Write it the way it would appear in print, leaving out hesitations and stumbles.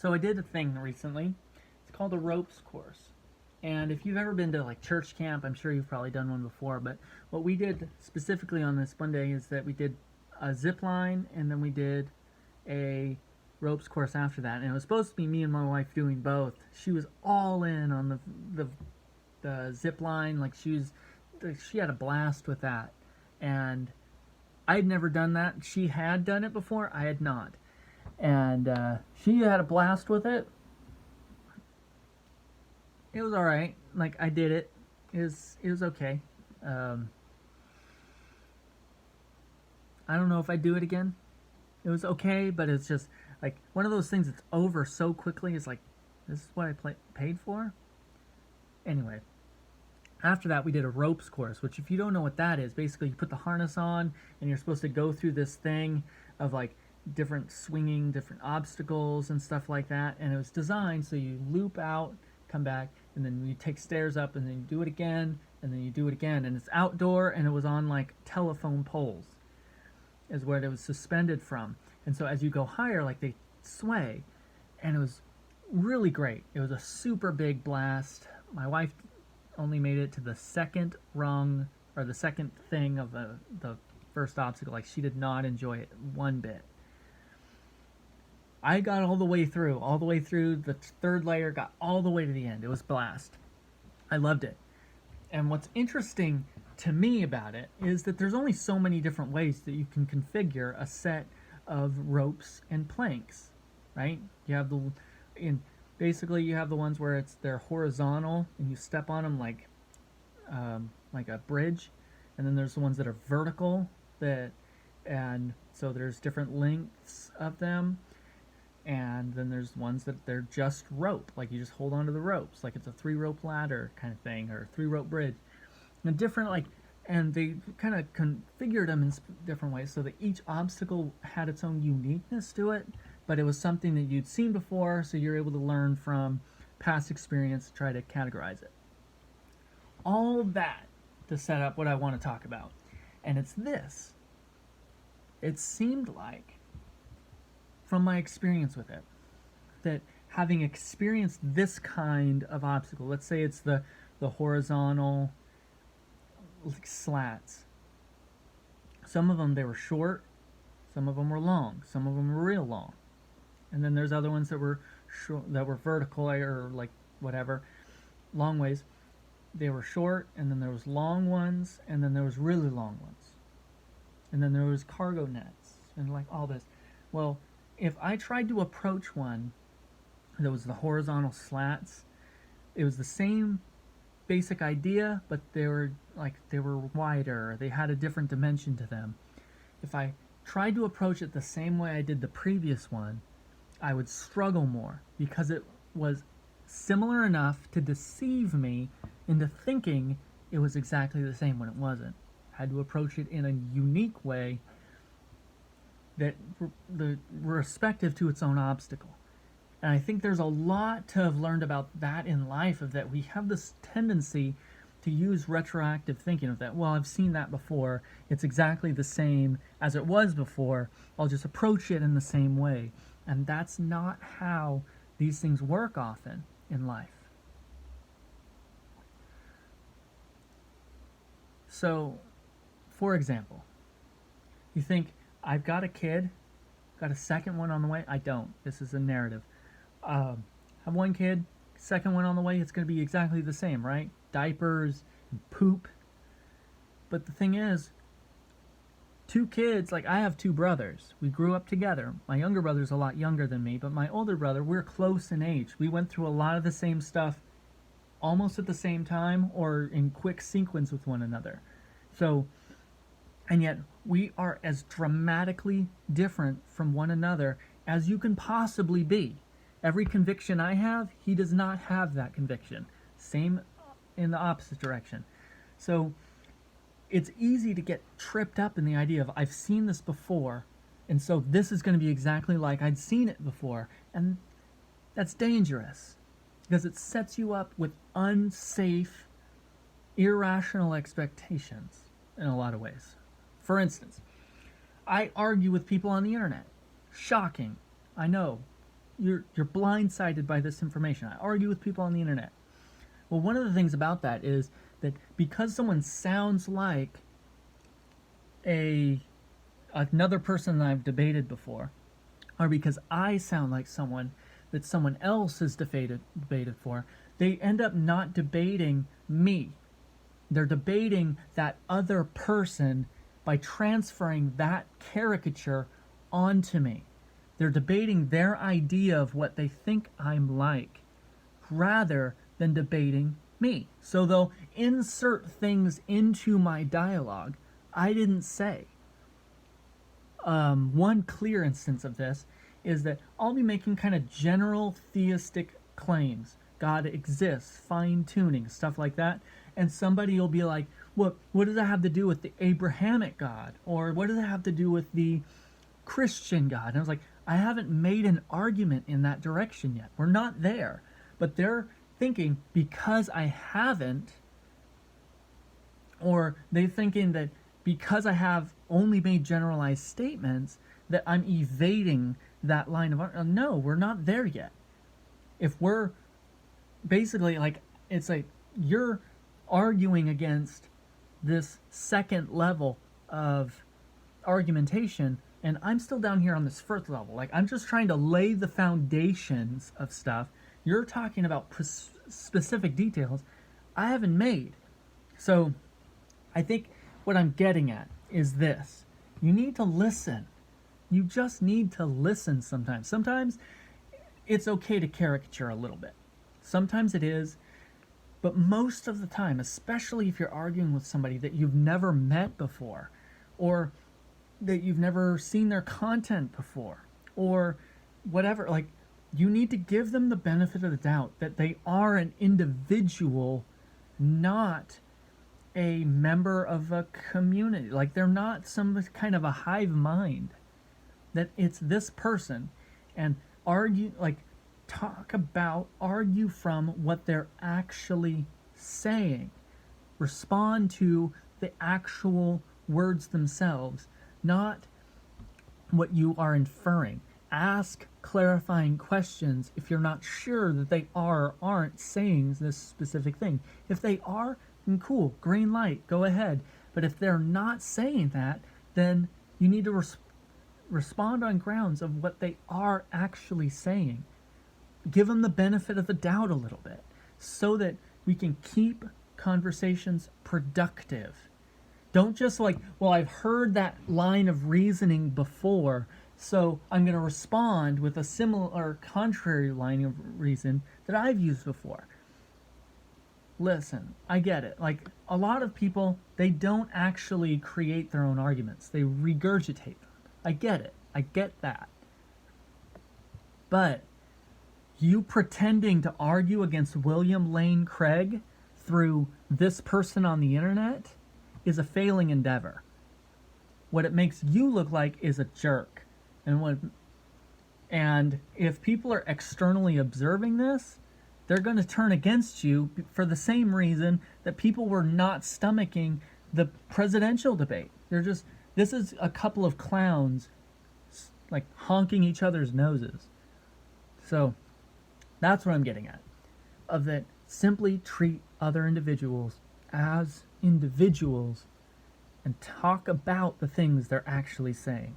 So I did a thing recently. It's called a ropes course. And if you've ever been to like church camp, I'm sure you've probably done one before. But what we did specifically on this one day is that we did a zip line and then we did a ropes course after that. And it was supposed to be me and my wife doing both. She was all in on the zip line. She had a blast with that. And I'd never done that. She had done it before. I had not. And she had a blast with it. It was all right. Like I did it. It was okay. Um, I don't know if I'd do it again. It was okay, but it's just like one of those things that's over so quickly. It's like, this is what I paid for. Anyway, after that, we did a ropes course, which if you don't know what that is, basically you put the harness on and you're supposed to go through this thing of like different swinging, different obstacles and stuff like that. And it was designed so you loop out, come back, and then you take stairs up, and then you do it again, and then you do it again. And it's outdoor, and it was on like telephone poles, is where it was suspended from. And so as you go higher, like they sway, and it was really great. It was a super big blast. My wife only made it to the second rung or the second thing of the first obstacle. Like she did not enjoy it one bit. I got all the way through the third layer, got all the way to the end. It was blast. I loved it. And what's interesting to me about it is that there's only so many different ways that you can configure a set of ropes and planks, right? You have basically you have the ones where they're horizontal and you step on them like a bridge, and then there's the ones that are vertical and so there's different lengths of them. And then there's ones that they're just rope, like you just hold onto the ropes, like it's a 3-rope ladder kind of thing, or a 3-rope bridge. And and they kind of configured them in different ways so that each obstacle had its own uniqueness to it, but it was something that you'd seen before, so you're able to learn from past experience to try to categorize it. All that to set up what I want to talk about. And it's this. It seemed like, from my experience with it, that having experienced this kind of obstacle, let's say it's the horizontal like slats. Some of them, they were short, some of them were long, some of them were real long, and then there's other ones that were short, that were vertical or like whatever, long ways. They were short, and then there was long ones, and then there was really long ones, and then there was cargo nets and like all this. Well, if I tried to approach one that was the horizontal slats, it was the same basic idea, but they were wider, they had a different dimension to them. If I tried to approach it the same way I did the previous one, I would struggle more because it was similar enough to deceive me into thinking it was exactly the same when it wasn't. I had to approach it in a unique way that respective to its own obstacle. And I think there's a lot to have learned about that in life, of that we have this tendency to use retroactive thinking of that. Well, I've seen that before. It's exactly the same as it was before. I'll just approach it in the same way. And that's not how these things work often in life. So, for example, you think, I've got a kid, got a second one on the way. I don't. This is a narrative. Have one kid, second one on the way. It's going to be exactly the same, right? Diapers, and poop. But the thing is, 2 kids, like I have 2 brothers. We grew up together. My younger brother's a lot younger than me, but my older brother, we're close in age. We went through a lot of the same stuff almost at the same time or in quick sequence with one another. So, and yet we are as dramatically different from one another as you can possibly be. Every conviction I have, he does not have that conviction. Same in the opposite direction. So it's easy to get tripped up in the idea of, I've seen this before, and so this is going to be exactly like I'd seen it before. And that's dangerous because it sets you up with unsafe, irrational expectations in a lot of ways. For instance, I argue with people on the internet. Shocking. I know. you're blindsided by this information. I argue with people on the internet. Well, one of the things about that is that because someone sounds like another person that I've debated before, or because I sound like someone that someone else has debated for, they end up not debating me. They're debating that other person by transferring that caricature onto me. They're debating their idea of what they think I'm like rather than debating me. So they'll insert things into my dialogue I didn't say. One clear instance of this is that I'll be making kind of general theistic claims. God exists, fine-tuning, stuff like that. And somebody will be like, what does that have to do with the Abrahamic God? Or what does it have to do with the Christian God? And I was like, I haven't made an argument in that direction yet. We're not there. But they're thinking because I haven't, or they're thinking that because I have only made generalized statements, that I'm evading that line of argument. No, we're not there yet. If we're basically like, it's like you're arguing against this second level of argumentation, and I'm still down here on this first level. Like, I'm just trying to lay the foundations of stuff. You're talking about specific details I haven't made. So I think what I'm getting at is this. You need to listen. You just need to listen sometimes. Sometimes it's okay to caricature a little bit. Sometimes it is. But most of the time, especially if you're arguing with somebody that you've never met before, or that you've never seen their content before, or whatever, like, you need to give them the benefit of the doubt that they are an individual, not a member of a community. Like, they're not some kind of a hive mind. That it's this person, and argue from what they're actually saying. Respond to the actual words themselves, not what you are inferring. Ask clarifying questions if you're not sure that they are or aren't saying this specific thing. If they are, then cool, green light, go ahead. But if they're not saying that, then you need to respond on grounds of what they are actually saying. Give them the benefit of the doubt a little bit so that we can keep conversations productive. Don't just like, well, I've heard that line of reasoning before, so I'm going to respond with a similar or contrary line of reason that I've used before. Listen, I get it. Like, a lot of people, they don't actually create their own arguments. They regurgitate them. I get it. I get that. But you pretending to argue against William Lane Craig through this person on the internet is a failing endeavor. What it makes you look like is a jerk. And if people are externally observing this, they're going to turn against you for the same reason that people were not stomaching the presidential debate. This is a couple of clowns like honking each other's noses. So that's what I'm getting at. Of that, simply treat other individuals as individuals and talk about the things they're actually saying.